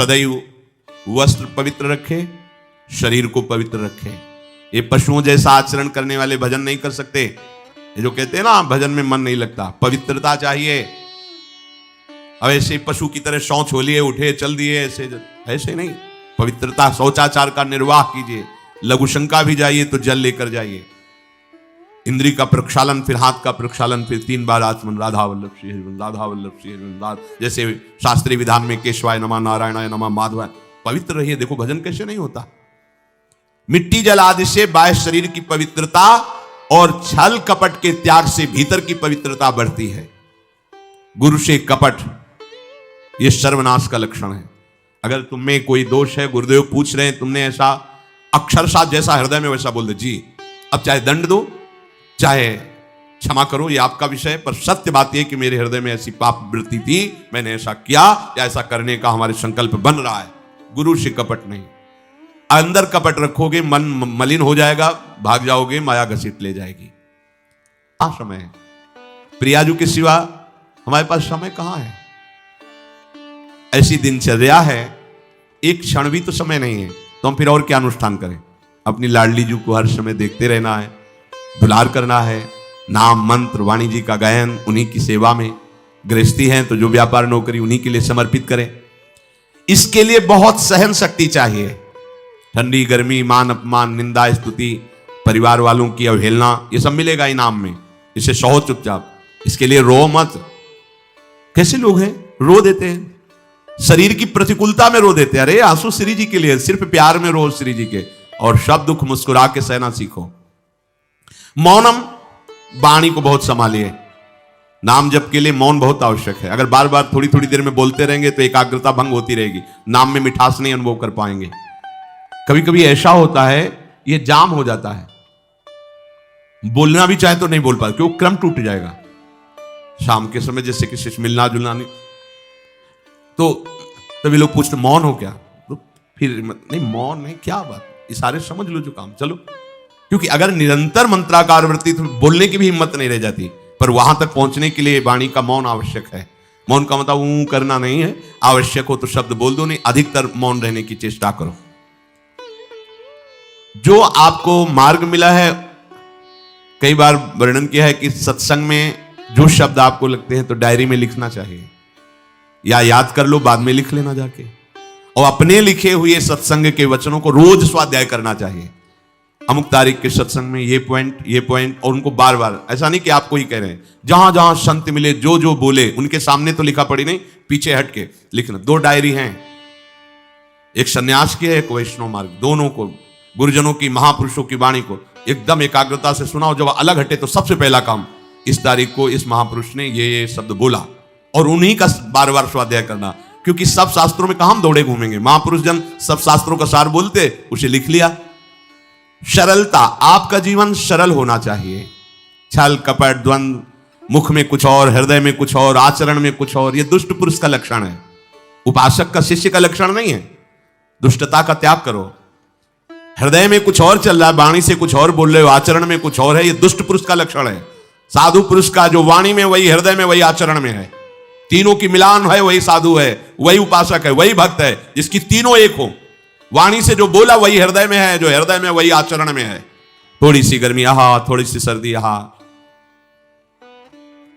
सदैव वस्त्र पवित्र रखे, शरीर को पवित्र रखे। ये पशुओं जैसा आचरण करने वाले भजन नहीं कर सकते। ये जो कहते हैं ना भजन में मन नहीं लगता, पवित्रता चाहिए। अब ऐसे पशु की तरह शौच हो लिए, उठे चल दिए, ऐसे नहीं। पवित्रता, शौचाचार का निर्वाह कीजिए। लघु शंका भी जाइए तो जल लेकर जाइए। इंद्री का प्रक्षालन, फिर हाथ का प्रक्षालन, फिर 3 बार आचमन, राधा वल्लभ श्री हरिवंश, राधा वल्लभ श्री हरिवंश, जैसे शास्त्रीय विधान में केशवाय नमः, नारायणाय नमः, माधवाय। पवित्र रहिए। देखो भजन कैसे नहीं होता। मिट्टी जल आदि से बाह्य शरीर की पवित्रता और छल कपट के त्याग से भीतर की पवित्रता बढ़ती है। गुरु से कपट, यह सर्वनाश का लक्षण है। अगर तुम में कोई दोष है, गुरुदेव पूछ रहे हैं, तुमने ऐसा अक्षरशः जैसा हृदय में वैसा बोल दे, जी अब चाहे दंड दो, चाहे क्षमा करो, ये आपका विषय है, पर सत्य बात यह कि मेरे हृदय में ऐसी पाप वृत्ति थी, मैंने ऐसा किया या ऐसा करने का हमारे संकल्प बन रहा है। गुरु से कपट नहीं। अंदर कपट रखोगे, मन मलिन हो जाएगा, भाग जाओगे, माया घसीट ले जाएगी। समय है प्रियाजू के सिवा हमारे पास समय कहां है। ऐसी दिनचर्या है, एक क्षण भी तो समय नहीं है, तो हम फिर और क्या अनुष्ठान करें। अपनी लाडली जू को हर समय देखते रहना है, दुलार करना है, नाम मंत्र वाणी जी का गायन, उन्हीं की सेवा में। गृहस्थी हैं तो जो व्यापार नौकरी उन्हीं के लिए समर्पित करें। इसके लिए बहुत सहन शक्ति चाहिए। ठंडी गर्मी, मान अपमान, निंदा स्तुति, परिवार वालों की अवहेलना, ये सब मिलेगा इनाम में। इसे सहो चुपचाप। इसके लिए रो मत। कैसे लोग हैं, रो देते हैं, शरीर की प्रतिकूलता में रो देते हैं। अरे आंसू श्री जी के लिए, सिर्फ प्यार में रो श्री जी के, और सब दुख मुस्कुरा के सहना सीखो। मौनम, वाणी को बहुत संभालिए। नाम जप के लिए मौन बहुत आवश्यक है। अगर बार बार थोड़ी थोड़ी देर में बोलते रहेंगे तो एकाग्रता भंग होती रहेगी, नाम में मिठास नहीं अनुभव कर पाएंगे। कभी कभी ऐसा होता है, ये जाम हो जाता है, बोलना भी चाहे तो नहीं बोल पाते, क्योंकि क्रम टूट जाएगा। शाम के समय जैसे किसी से मिलना जुलना नहीं, तो तभी लोग पूछते मौन हो क्या, तो फिर नहीं मौन नहीं, क्या बात, इशारे समझ लो जो काम, चलो। क्योंकि अगर निरंतर मंत्राकार वृत्ति, तो बोलने की भी हिम्मत नहीं रह जाती। पर वहां तक पहुंचने के लिए वाणी का मौन आवश्यक है। मौन का मतलब ऊं करना नहीं है, आवश्यक हो तो शब्द बोल दो, नहीं अधिकतर मौन रहने की चेष्टा करो। जो आपको मार्ग मिला है, कई बार वर्णन किया है कि सत्संग में जो शब्द आपको लगते हैं तो डायरी में लिखना चाहिए, या याद कर लो, बाद में लिख लेना जाके। और अपने लिखे हुए सत्संग के वचनों को रोज स्वाध्याय करना चाहिए। अमुक तारीख के सत्संग में ये पॉइंट, और उनको बार बार, ऐसा नहीं कि आपको ही कह रहे हैं, जहां जहां संत मिले, जो जो बोले, उनके सामने तो लिखा पड़ी नहीं, पीछे हट के लिखना। 2 डायरी हैं, एक सन्यास की है, एक वैष्णव मार्ग, दोनों को, गुरुजनों की, महापुरुषों की वाणी को एकदम एकाग्रता से सुनाओ। जब अलग हटे तो सबसे पहला काम, इस तारीख को इस महापुरुष ने ये शब्द बोला, और उन्हीं का बार बार स्वाध्याय करना। क्योंकि सब शास्त्रों में कहां हम दौड़े घूमेंगे, महापुरुष जन सब शास्त्रों का सार बोलते, उसे लिख लिया। सरलता, आपका जीवन सरल होना चाहिए। छल कपट द्वंद, मुख में कुछ और, हृदय में कुछ और, आचरण में कुछ और, यह दुष्ट पुरुष का लक्षण है। उपासक का, शिष्य का लक्षण नहीं है। दुष्टता का त्याग करो। हृदय में कुछ और चल रहा है, वाणी से कुछ और बोल रहे हो, आचरण में कुछ और है, यह दुष्ट पुरुष का लक्षण है। साधु पुरुष का जो वाणी में वही, हृदय में वही, आचरण में है, तीनों की मिलान है, वही साधु है, वही उपासक है, वही भक्त है, जिसकी तीनों एक हो। वाणी से जो बोला वही हृदय में है, जो हृदय में वही आचरण में है। थोड़ी सी गर्मी यहां, थोड़ी सी सर्दी यहां,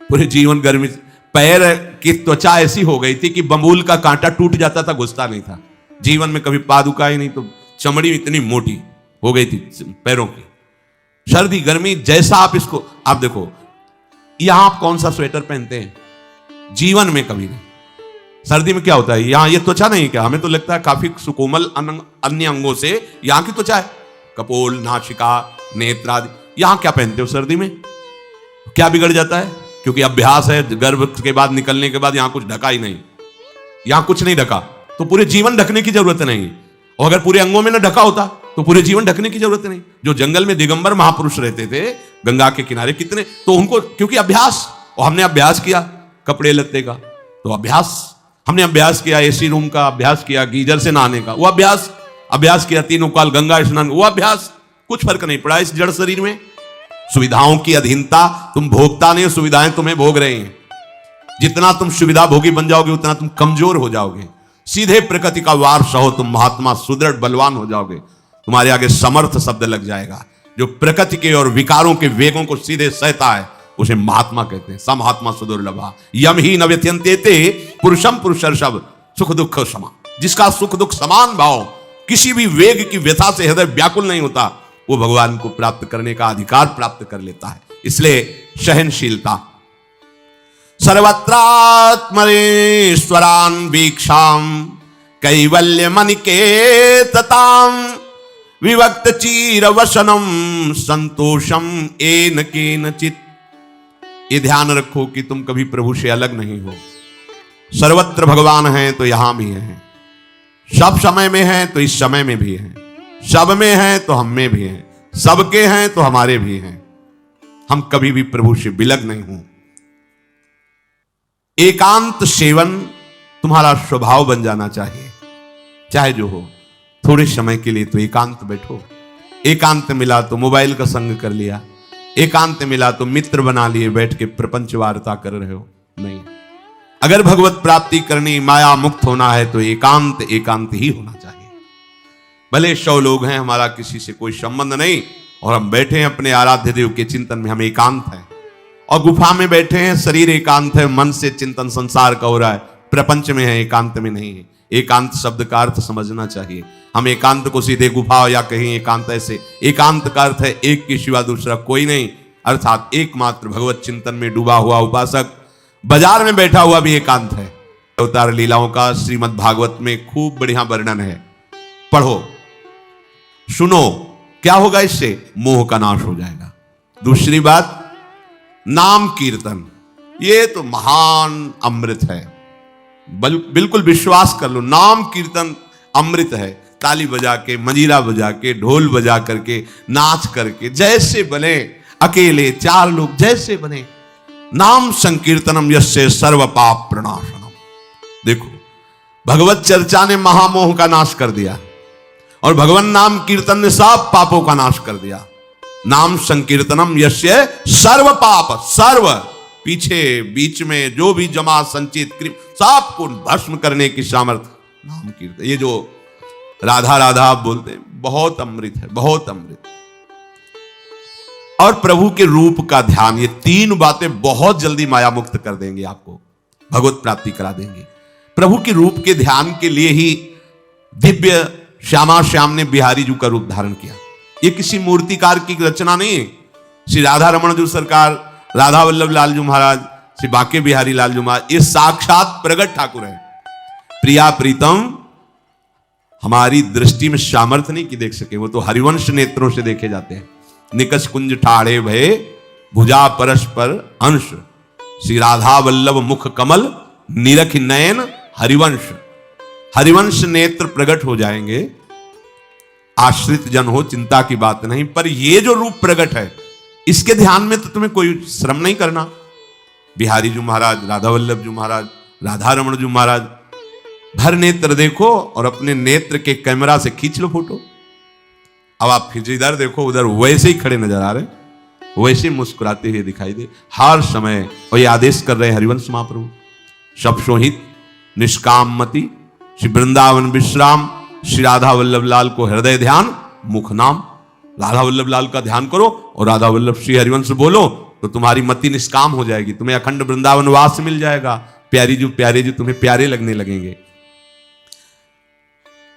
पूरे जीवन गर्मी। पैर की त्वचा ऐसी हो गई थी कि बबूल का कांटा टूट जाता था, घुसता नहीं था। जीवन में कभी पादुका ही नहीं, तो चमड़ी इतनी मोटी हो गई थी पैरों की। सर्दी गर्मी जैसा आप इसको, आप देखो यहां आप कौन सा स्वेटर पहनते हैं, जीवन में कभी नहीं। सर्दी में क्या होता है, यहां ये त्वचा नहीं, क्या हमें तो लगता है काफी सुकोमल अन्य अंगों से यहां की त्वचा है, कपोल, नासिका, नेत्र आदि। यहां क्या पहनते हो सर्दी में, क्या बिगड़ जाता है? क्योंकि अभ्यास है, गर्भ के बाद निकलने के बाद यहां कुछ ढका ही नहीं, यहां कुछ नहीं ढका, तो पूरे जीवन ढकने की जरूरत नहीं। और अगर पूरे अंगों में न ढका होता तो पूरे जीवन ढकने की जरूरत नहीं। जो जंगल में दिगंबर महापुरुष रहते थे गंगा के किनारे, कितने, तो उनको क्योंकि अभ्यास, और हमने अभ्यास किया कपड़े लत्ते का, तो अभ्यास, हमने अभ्यास किया एसी रूम का, अभ्यास किया गीजर से नहाने का, वो अभ्यास किया 3 काल गंगा स्नान, वो अभ्यास, कुछ फर्क नहीं पड़ा इस जड़ शरीर में। सुविधाओं की अधीनता, तुम भोगता नहीं, सुविधाएं तुम्हें भोग रहे हैं। जितना तुम सुविधा भोगी बन जाओगे उतना तुम कमजोर हो जाओगे। सीधे प्रकृति का वार सहो, तुम महात्मा सुदृढ़ बलवान हो जाओगे। तुम्हारे आगे समर्थ शब्द लग जाएगा। जो प्रकृति के और विकारों के वेगों को सीधे सहता है उसे महात्मा कहते हैं। समहात्मा सुदुर्लभा यम ही न व्यत्यन्ते पुरुषम पुरुषर्षभ सुख दुख समा। जिसका सुख दुख समान भाव, किसी भी वेग की व्यथा से हृदय व्याकुल नहीं होता, वो भगवान को प्राप्त करने का अधिकार प्राप्त कर लेता है। इसलिए सहनशीलता। सर्वत्रात्मनेश्वरान वीक्षाम कैवल्य मनिकेतताम विभक्त चीर वसनम संतोषम एन केनचित। ये ध्यान रखो कि तुम कभी प्रभु से अलग नहीं हो। सर्वत्र भगवान हैं तो यहां भी हैं, सब समय में हैं तो इस समय में भी हैं, सब में हैं तो हम में भी हैं, सबके हैं तो हमारे भी हैं। हम कभी भी प्रभु से विलग नहीं हूं। एकांत सेवन तुम्हारा स्वभाव बन जाना चाहिए, चाहे जो हो। थोड़े समय के लिए तो एकांत बैठो। एकांत मिला तो मोबाइल का संग कर लिया, एकांत मिला तो मित्र बना लिए, बैठ के प्रपंच वार्ता कर रहे हो। नहीं, अगर भगवत प्राप्ति करनी, माया मुक्त होना है तो एकांत एकांत ही होना चाहिए। भले 100 लोग हैं, हमारा किसी से कोई संबंध नहीं, और हम बैठे हैं अपने आराध्य देव के चिंतन में, हम एकांत हैं। और गुफा में बैठे हैं, शरीर एकांत है, मन से चिंतन संसार का हो रहा है, प्रपंच में है, एकांत में नहीं है। एकांत शब्द का अर्थ समझना चाहिए। हम एकांत को सीधे गुफा या कहीं एकांत, ऐसे एकांत का अर्थ है एक के सिवा दूसरा कोई नहीं, अर्थात एकमात्र भगवत चिंतन में डूबा हुआ उपासक। बाजार में बैठा हुआ भी एकांत है। अवतार लीलाओं का श्रीमद् भागवत में खूब बढ़िया वर्णन है, पढ़ो सुनो। क्या होगा इससे? मोह का नाश हो जाएगा। दूसरी बात, नाम कीर्तन, ये तो महान अमृत है। बिल्कुल विश्वास कर लो, नाम कीर्तन अमृत है। ताली बजा के, मंजीरा बजा के, ढोल बजा करके, नाच करके, जैसे बने, अकेले 4 लोग जैसे बने, नाम संकीर्तनम यस्य सर्व पाप प्रणाशनम। देखो, भगवत चर्चा ने महामोह का नाश कर दिया, और भगवान नाम कीर्तन ने सब पापों का नाश कर दिया। नाम संकीर्तनम यस्य सर्व पाप, सर्व पीछे बीच में जो भी जमा संचित सब को भस्म करने की सामर्थ्य नाम कीर्तन। ये जो राधा राधा आप बोलते हैं, बहुत अमृत है, बहुत अमृत। और प्रभु के रूप का ध्यान, ये 3 बातें बहुत जल्दी माया मुक्त कर देंगे, आपको भगवत प्राप्ति करा देंगे। प्रभु के रूप के ध्यान के लिए ही दिव्य श्यामा श्याम ने बिहारी जी का रूप धारण किया। ये किसी मूर्तिकार की रचना नहीं है। श्री राधा रमण जी सरकार, राधा वल्लभ लाल जी महाराज, श्री बाके बिहारी लाल जी महाराज, ये साक्षात प्रगट ठाकुर है। प्रिया प्रीतम हमारी दृष्टि में सामर्थ्य नहीं कि देख सके, वो तो हरिवंश नेत्रों से देखे जाते हैं। निकष कुंज ठाड़े भये भुजा परस्पर अंश, श्री राधा वल्लभ मुख कमल निरख नयन हरिवंश। हरिवंश नेत्र प्रकट हो जाएंगे, आश्रित जन हो, चिंता की बात नहीं। पर ये जो रूप प्रकट है, इसके ध्यान में तो तुम्हें कोई श्रम नहीं करना। बिहारी जी महाराज, राधा वल्लभ जी महाराज, राधा रमण जी महाराज, भर नेत्र देखो और अपने नेत्र के कैमरा से खींच लो फोटो। अब आप फिर इधर देखो, उधर वैसे ही खड़े नजर आ रहे, वैसे मुस्कुराते हुए दिखाई दे हर समय। और ये आदेश कर रहे हैं हरिवंश महाप्रभु, सब सोहित निष्काम मति श्री वृंदावन विश्राम, श्री राधा वल्लभ लाल को हृदय ध्यान मुख नाम। राधा वल्लभ लाल का ध्यान करो और राधा वल्लभ श्री हरिवंश बोलो, तो तुम्हारी मति निष्काम हो जाएगी, तुम्हें अखंड वृंदावन वास मिल जाएगा। प्यारे जी तुम्हें प्यारे लगने लगेंगे।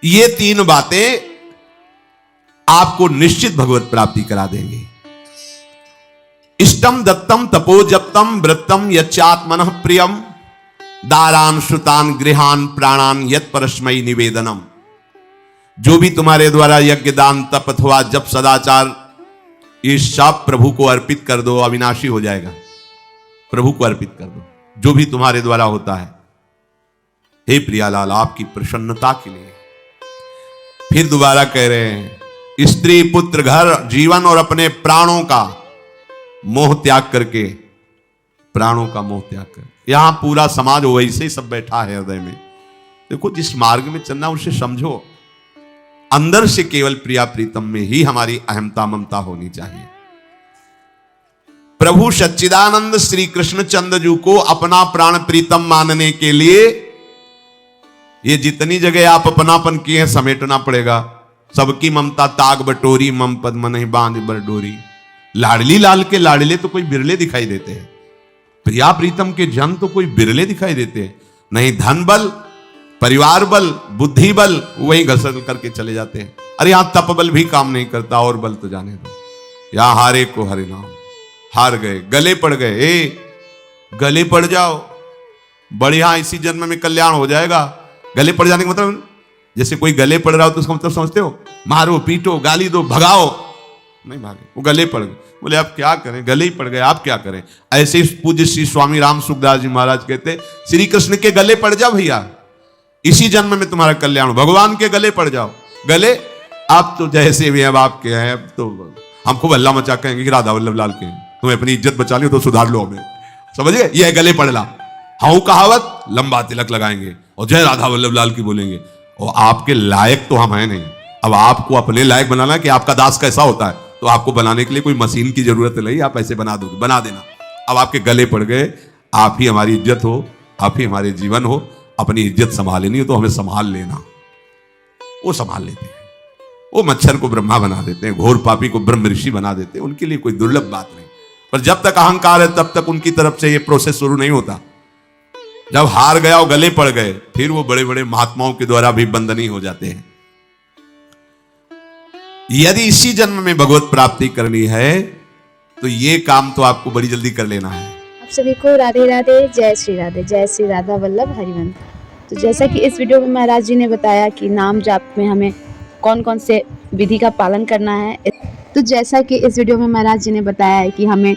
ये 3 बातें आपको निश्चित भगवत प्राप्ति करा देंगे। इष्टम दत्तम तपो जप्तम व्रतम यच्चात्मनः प्रियम दारान श्रुतान गृहान प्राणान यत् परस्मै निवेदनम। जो भी तुम्हारे द्वारा यज्ञ दान तप अथवा जप सदाचार, ये सब प्रभु को अर्पित कर दो, अविनाशी हो जाएगा। प्रभु को अर्पित कर दो जो भी तुम्हारे द्वारा होता है। हे प्रियालाल, आपकी प्रसन्नता के लिए। फिर दोबारा कह रहे हैं, स्त्री पुत्र घर जीवन और अपने प्राणों का मोह त्याग करके, प्राणों का मोह त्याग कर। यहां पूरा समाज वैसे ही सब बैठा है हृदय में। देखो, जिस मार्ग में चलना उसे समझो। अंदर से केवल प्रिया प्रीतम में ही हमारी अहमता ममता होनी चाहिए। प्रभु सच्चिदानंद श्री कृष्ण चंद्र जी को अपना प्राण प्रीतम मानने के लिए ये जितनी जगह आप अपनापन किए हैं समेटना पड़ेगा। सबकी ममता ताग बटोरी, मम पद मन ही बांध बर डोरी। लाडली लाल के लाडले तो कोई बिरले दिखाई देते हैं, प्रिया प्रीतम के जन तो कोई बिरले दिखाई देते हैं। नहीं धन बल, परिवार बल, बुद्धि बल, वही घसर करके चले जाते हैं। अरे यहां तप बल भी काम नहीं करता, और बल तो जाने दो। यहां हारे को हरे नाम, हार गए, गले पड़ गए। गले पड़ जाओ, बढ़िया इसी जन्म में कल्याण हो जाएगा। गले पड़ जाने का मतलब, जैसे कोई गले पड़ रहा हो तो उसका मतलब समझते हो, मारो पीटो गाली दो भगाओ, नहीं भागे, वो गले पड़ गए। बोले आप क्या करें, गले ही पड़ गए, आप क्या करें। ऐसे ही पूज्य श्री स्वामी राम सुखदास जी महाराज कहते, श्री कृष्ण के गले पड़ जाओ भैया, इसी जन्म में तुम्हारा कल्याण हो। भगवान के गले पड़ जाओ। गले आप तो जैसे भी अब आपके हैं, अब तो हम खूब हल्ला मचा कहेंगे कि राधा वल्लभ लाल के हैं, तुम्हें अपनी इज्जत बचा ली तो सुधार लो हमें, समझ गए। ये गले पड़ ला, हाँ कहावत, लंबा तिलक लगाएंगे और जय राधा वल्लभ लाल की बोलेंगे। और आपके लायक तो हम हैं नहीं। अब आपको अपने लायक बनाना कि आपका दास कैसा होता है, तो आपको बनाने के लिए कोई मशीन की जरूरत नहीं, आप ऐसे बना दोगे, बना देना। अब आपके गले पड़ गए, आप ही हमारी इज्जत हो, आप ही हमारे जीवन हो। अपनी इज्जत संभालनी हो तो हमें संभाल लेना। वो संभाल लेते हैं, वो मच्छर को ब्रह्मा बना देते हैं, घोर पापी को ब्रह्म ऋषि बना देते हैं। उनके लिए कोई दुर्लभ बात नहीं, पर जब तक अहंकार है तब तक उनकी तरफ से ये प्रोसेस शुरू नहीं होता। जब हार गया और गले पड़ गए, फिर वो बड़े बड़े महात्माओं के द्वारा भी बंधनी हो जाते हैं। यदि इसी जन्म में भगवत प्राप्ति करनी है तो ये काम तो आपको बड़ी जल्दी कर लेना है। आप सभी को राधे राधे, जय श्री राधे, जय श्री राधा वल्लभ हरिवंश। तो जैसा कि इस वीडियो में महाराज जी ने बताया कि नाम जाप में हमें कौन कौन से विधि का पालन करना है, तो जैसा कि इस वीडियो में महाराज जी ने बताया है कि हमें,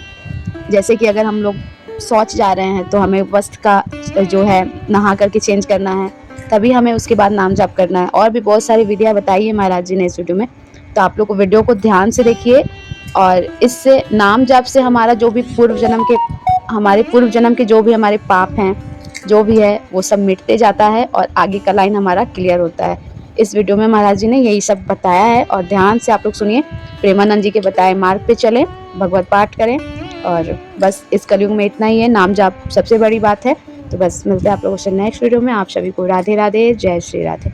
जैसे कि अगर हम लोग शौच जा रहे हैं तो हमें वस्त्र का जो है नहा करके चेंज करना है, तभी हमें उसके बाद नाम जाप करना है। और भी बहुत सारी विधियाँ बताई है महाराज जी ने इस वीडियो में, तो आप लोग को वीडियो को ध्यान से देखिए। और इससे नाम जाप से हमारा जो भी हमारे पूर्व जन्म के जो भी हमारे पाप हैं, जो भी है वो सब मिटते जाता है और आगे का लाइन हमारा क्लियर होता है। इस वीडियो में महाराज जी ने यही सब बताया है और ध्यान से आप लोग सुनिए, प्रेमानंद जी के बताए मार्ग पे चलें, भगवत पाठ करें। और बस इस कलयुग में इतना ही है, नाम जाप सबसे बड़ी बात है। तो बस मिलते हैं आप लोगों से नेक्स्ट वीडियो में। आप सभी को राधे राधे, जय श्री राधे।